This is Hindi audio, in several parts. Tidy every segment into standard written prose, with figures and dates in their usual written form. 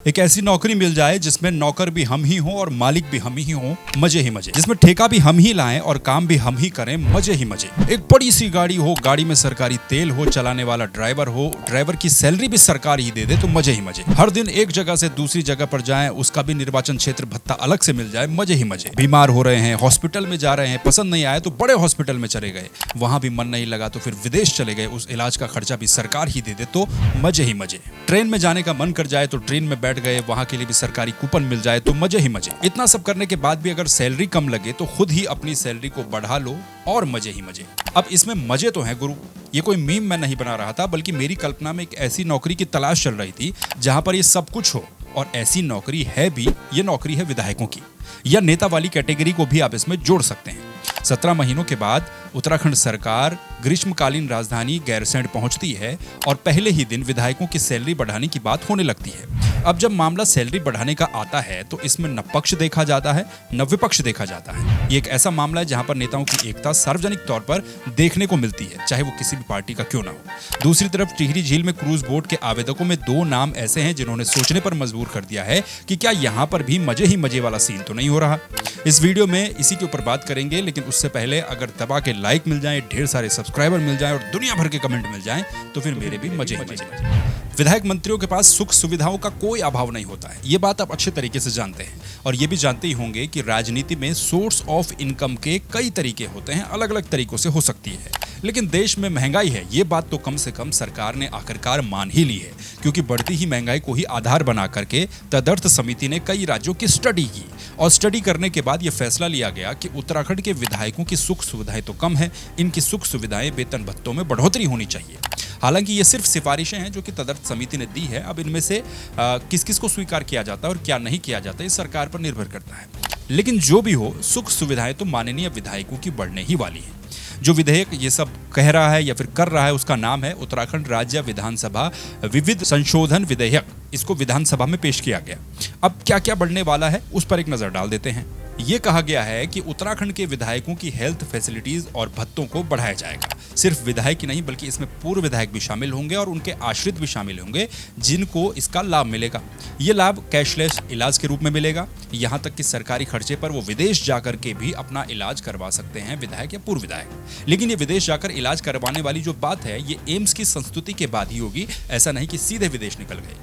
एक ऐसी नौकरी मिल जाए जिसमें नौकर भी हम ही हों और मालिक भी हम ही हों, मजे ही मजे। जिसमें ठेका भी हम ही लाएं और काम भी हम ही करें, मजे ही मजे। एक बड़ी सी गाड़ी हो, गाड़ी में सरकारी तेल हो, चलाने वाला ड्राइवर हो, ड्राइवर की सैलरी भी सरकार ही दे दे तो मजे ही मजे। हर दिन एक जगह से दूसरी जगह पर जाएं, उसका भी निर्वाचन क्षेत्र भत्ता अलग से मिल जाए, मजे ही मजे। बीमार हो रहे हैं, हॉस्पिटल में जा रहे हैं, पसंद नहीं आया तो बड़े हॉस्पिटल में चले गए, वहां भी मन नहीं लगा तो फिर विदेश चले गए, उस इलाज का खर्चा भी सरकार ही दे दे तो मजे ही मजे। ट्रेन में जाने का मन कर जाए तो ट्रेन में बैठ गए, वहां के लिए भी सरकारी कूपन मिल जाए तो मजे ही मजे। इतना सब करने के बाद भी अगर सैलरी कम लगे तो खुद ही अपनी सैलरी को बढ़ा लो और मजे ही मजे। अब इसमें मजे तो हैं गुरु, ये कोई मीम मैं नहीं बना रहा था, बल्कि मेरी कल्पना में एक ऐसी नौकरी की तलाश चल रही थी जहां पर ये सब कुछ हो, और ऐसी नौकरी है भी। ये नौकरी है विधायकों की, या नेता वाली कैटेगरी को भी आप इसमें जोड़ सकते हैं। 17 महीनों के बाद उत्तराखंड सरकार ग्रीष्मकालीन राजधानी गैरसैंण पहुंचती है और पहले ही दिन विधायकों की सैलरी बढ़ाने की बात होने लगती है। अब जब मामला सैलरी बढ़ाने का आता है तो इसमें न पक्ष देखा जाता है न विपक्ष देखा जाता है। ये एक ऐसा मामला है जहां पर नेताओं की एकता सार्वजनिक तौर पर देखने को मिलती है, चाहे वो किसी भी पार्टी का क्यों ना हो। दूसरी तरफ टिहरी झील में क्रूज बोट के आवेदकों में 2 नाम ऐसे हैं जिन्होंने सोचने पर मजबूर कर दिया है कि क्या यहां पर भी मजे ही मजे वाला सीन तो नहीं हो रहा। इस वीडियो में इसी के ऊपर बात करेंगे, लेकिन उससे पहले अगर दबा के लाइक मिल जाए, ढेर सारे सब्सक्राइबर मिल जाए और दुनिया भर के कमेंट मिल जाए तो फिर मेरे भी मजे ही मजे। विधायक मंत्रियों के पास सुख सुविधाओं का कोई अभाव नहीं होता है, ये बात आप अच्छे तरीके से जानते हैं। और ये भी जानते ही होंगे कि राजनीति में सोर्स ऑफ इनकम के कई तरीके होते हैं, अलग अलग तरीकों से हो सकती है। लेकिन देश में महंगाई है, ये बात तो कम से कम सरकार ने आखिरकार मान ही ली है, क्योंकि बढ़ती ही महंगाई को ही आधार बना करके तदर्थ समिति ने कई राज्यों की स्टडी की, और स्टडी करने के बाद यह फैसला लिया गया कि उत्तराखंड के विधायकों की सुख सुविधाएं तो कम है, इनकी सुख सुविधाएं वेतन भत्तों में बढ़ोतरी होनी चाहिए। हालांकि ये सिर्फ सिफारिशें हैं जो कि तदर्थ समिति ने दी है। अब इनमें से किस किस को स्वीकार किया जाता है और क्या नहीं किया जाता, ये सरकार पर निर्भर करता है। लेकिन जो भी हो, सुख सुविधाएं तो माननीय विधायकों की बढ़ने ही वाली है। जो विधेयक ये सब कह रहा है या फिर कर रहा है उसका नाम है उत्तराखंड राज्य विधानसभा विविध संशोधन विधेयक। इसको विधानसभा में पेश किया गया। अब क्या क्या बढ़ने वाला है उस पर एक नजर डाल देते हैं। ये कहा गया है कि उत्तराखंड के विधायकों की हेल्थ फैसिलिटीज और भत्तों को बढ़ाया जाएगा। सिर्फ विधायक ही नहीं बल्कि इसमें पूर्व विधायक भी शामिल होंगे और उनके आश्रित भी शामिल होंगे, जिनको इसका लाभ मिलेगा। ये लाभ कैशलेस इलाज के रूप में मिलेगा। यहाँ तक कि सरकारी खर्चे पर वो विदेश जाकर के भी अपना इलाज करवा सकते हैं, विधायक या पूर्व विधायक। लेकिन ये विदेश जाकर इलाज करवाने वाली जो बात है, ये एम्स की संस्तुति के बाद ही होगी, ऐसा नहीं कि सीधे विदेश निकल गए।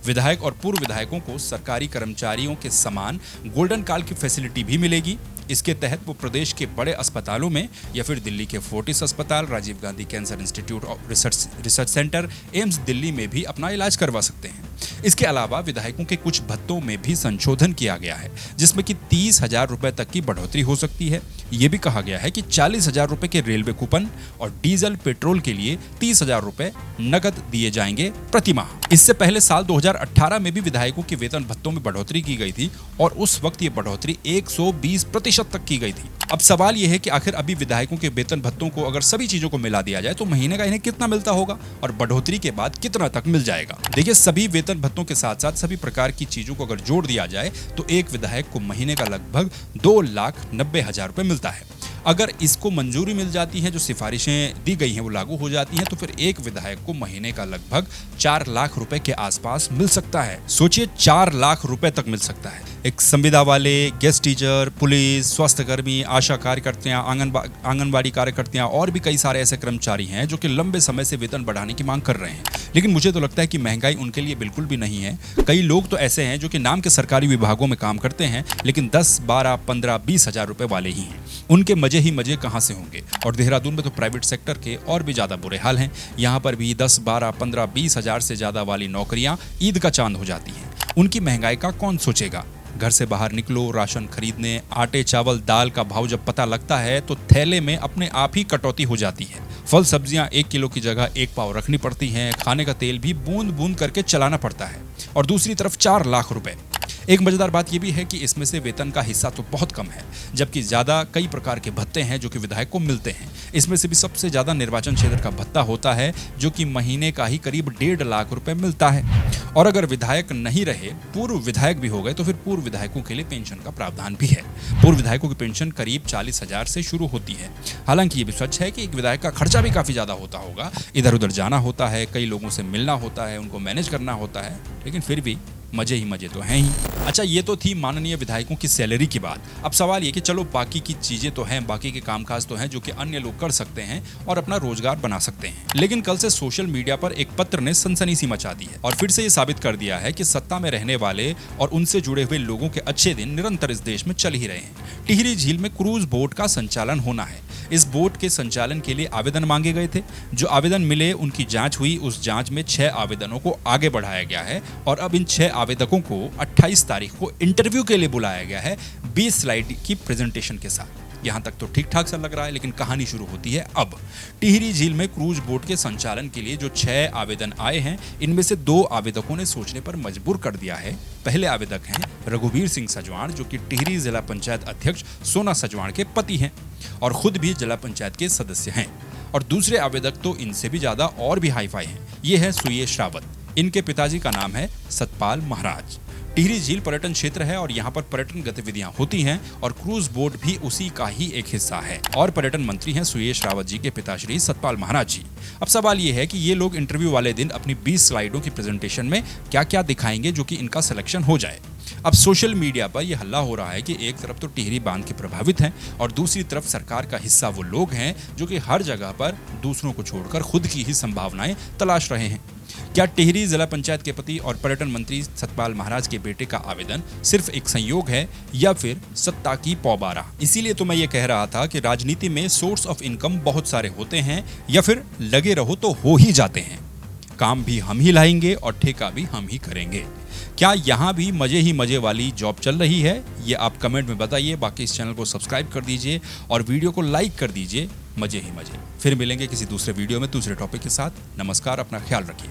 विधायक और पूर्व विधायकों को सरकारी कर्मचारियों के समान गोल्डन कार्ड की फैसिलिटी भी मिलेगी। इसके तहत वो प्रदेश के बड़े अस्पतालों में या फिर दिल्ली के फोर्टिस अस्पताल, Rajiv Gandhi cancer institute of research centre, AIIMS Delhi में भी अपना इलाज करवा सकते हैं। इसके अलावा विधायकों के कुछ भत्तों में भी संशोधन किया गया है, जिसमें कि 30,000 रुपए तक की बढ़ोतरी हो सकती है। ये भी कहा गया है कि 40,000 रुपए के रेलवे कूपन और डीजल पेट्रोल के लिए 30,000 रुपए नकद दिए जाएंगे प्रति माह। इससे पहले साल 2018 में भी विधायकों के वेतन भत्तों में बढ़ोतरी की गई थी और उस वक्त ये बढ़ोतरी 120% तक की गई थी। अब सवाल यह है कि आखिर अभी विधायकों के वेतन भत्तों को अगर सभी चीजों को मिला दिया जाए तो महीने का इन्हें कितना मिलता होगा और बढ़ोतरी के बाद कितना तक मिल जाएगा। देखिए, सभी वेतन भत्तों के साथ साथ सभी प्रकार की चीजों को अगर जोड़ दिया जाए तो एक विधायक को महीने का लगभग 2,90,000 रुपए मिलता है। अगर इसको मंजूरी मिल जाती है, जो सिफारिशें दी गई हैं वो लागू हो जाती हैं, तो फिर एक विधायक को महीने का लगभग 4 लाख रुपए के आसपास मिल सकता है। सोचिए, 4 लाख रुपए तक मिल सकता है। एक संविदा वाले, गेस्ट टीचर, पुलिस, स्वास्थ्यकर्मी, आशा कार्यकर्तियां, आंगनबाड़ी कार्यकर्तियां और भी कई सारे ऐसे कर्मचारी हैं जो कि लंबे समय से वेतन बढ़ाने की मांग कर रहे हैं। लेकिन मुझे तो लगता है कि महंगाई उनके लिए बिल्कुल भी नहीं है। कई लोग तो ऐसे हैं जो कि नाम के सरकारी विभागों में काम करते हैं, लेकिन 10, 12, 15, 20 हजार रुपए वाले ही हैं। उनके मजे ही मजे कहां से होंगे। और देहरादून में तो प्राइवेट सेक्टर के और भी ज्यादा बुरे हाल हैं। यहाँ पर भी 10, 12, 15, 20 हजार से ज्यादा वाली नौकरियां ईद का चांद हो जाती हैं। उनकी महंगाई का कौन सोचेगा। घर से बाहर निकलो राशन खरीदने, आटे चावल दाल का भाव जब पता लगता है तो थैले में अपने आप ही कटौती हो जाती है। फल सब्जियां 1 किलो की जगह 1 पाव रखनी पड़ती हैं। खाने का तेल भी बूंद बूंद करके चलाना पड़ता है। और दूसरी तरफ 4 लाख रुपए। एक मजेदार बात यह भी है कि इसमें से वेतन का हिस्सा तो बहुत कम है, जबकि ज्यादा कई प्रकार के भत्ते हैं जो कि विधायक को मिलते हैं। इसमें से भी सबसे ज्यादा निर्वाचन क्षेत्र का भत्ता होता है, जो कि महीने का ही करीब 1.5 लाख रुपए मिलता है। और अगर विधायक नहीं रहे, पूर्व विधायक भी हो गए, तो फिर पूर्व विधायकों के लिए पेंशन का प्रावधान भी है। पूर्व विधायकों की पेंशन करीब 40,000 से शुरू होती है। हालांकि ये भी सच है कि एक विधायक का खर्चा भी काफी ज्यादा होता होगा। इधर उधर जाना होता है, कई लोगों से मिलना होता है, उनको मैनेज करना होता है, लेकिन फिर भी मजे ही मजे तो हैं ही। अच्छा, ये तो थी माननीय विधायकों की सैलरी की बात। अब सवाल ये कि चलो बाकी की चीजें तो हैं, बाकी के कामकाज तो हैं जो कि अन्य लोग कर सकते हैं और अपना रोजगार बना सकते हैं, लेकिन कल से सोशल मीडिया पर एक पत्र ने सनसनी सी मचा दी है और फिर से ये साबित कर दिया है कि सत्ता में रहने वाले और उनसे जुड़े हुए लोगों के अच्छे दिन निरंतर इस देश में चल ही रहे हैं। टिहरी झील में क्रूज बोट का संचालन होना है। इस बोट के संचालन के लिए आवेदन मांगे गए थे। जो आवेदन मिले उनकी जांच हुई। उस जांच में 6 आवेदनों को आगे बढ़ाया गया है और अब इन 6 आवेदकों को 28 तारीख को इंटरव्यू के लिए बुलाया गया है 20 स्लाइड की प्रेजेंटेशन के साथ। यहाँ तक तो ठीक ठाक सा लग रहा है, लेकिन कहानी शुरू होती है अब। टिहरी झील में क्रूज बोट के संचालन के लिए जो 6 आवेदन आए हैं, इनमें से 2 आवेदकों ने सोचने पर मजबूर कर दिया है। पहले आवेदक हैं रघुवीर सिंह सजवाण, जो कि टिहरी जिला पंचायत अध्यक्ष सोना सजवाण के पति हैं और खुद भी जिला पंचायत के सदस्य हैं। और दूसरे आवेदक तो इनसे भी ज्यादा और भी हाईफाई हैं। ये है सुयेश रावत। इनके पिताजी का नाम है सतपाल महाराज। टिहरी झील पर्यटन क्षेत्र है और यहाँ पर पर्यटन गतिविधियां होती हैं और क्रूज बोट भी उसी का ही एक हिस्सा है। और पर्यटन मंत्री हैं सुयेश रावत जी के पिताश्री सतपाल महाराज जी। अब सवाल ये है कि ये लोग इंटरव्यू वाले दिन अपनी 20 स्लाइडों की प्रेजेंटेशन में क्या क्या दिखाएंगे जो कि इनका सिलेक्शन हो जाए। अब सोशल मीडिया पर यह हल्ला हो रहा है कि एक तरफ तो टिहरी बांध के प्रभावित हैं और दूसरी तरफ सरकार का हिस्सा वो लोग हैं जो कि हर जगह पर दूसरों को छोड़कर खुद की ही संभावनाएं तलाश रहे हैं। क्या टिहरी जिला पंचायत के पति और पर्यटन मंत्री सतपाल महाराज के बेटे का आवेदन सिर्फ एक संयोग है या फिर सत्ता की पौबारा? इसीलिए तो मैं ये कह रहा था कि राजनीति में सोर्स ऑफ इनकम बहुत सारे होते हैं या फिर लगे रहो तो हो ही जाते हैं। काम भी हम ही लाएंगे और ठेका भी हम ही करेंगे। क्या यहाँ भी मजे ही मजे वाली जॉब चल रही है? ये आप कमेंट में बताइए। बाकी इस चैनल को सब्सक्राइब कर दीजिए और वीडियो को लाइक कर दीजिए। मजे ही मजे। फिर मिलेंगे किसी दूसरे वीडियो में दूसरे टॉपिक के साथ। नमस्कार, अपना ख्याल रखिए।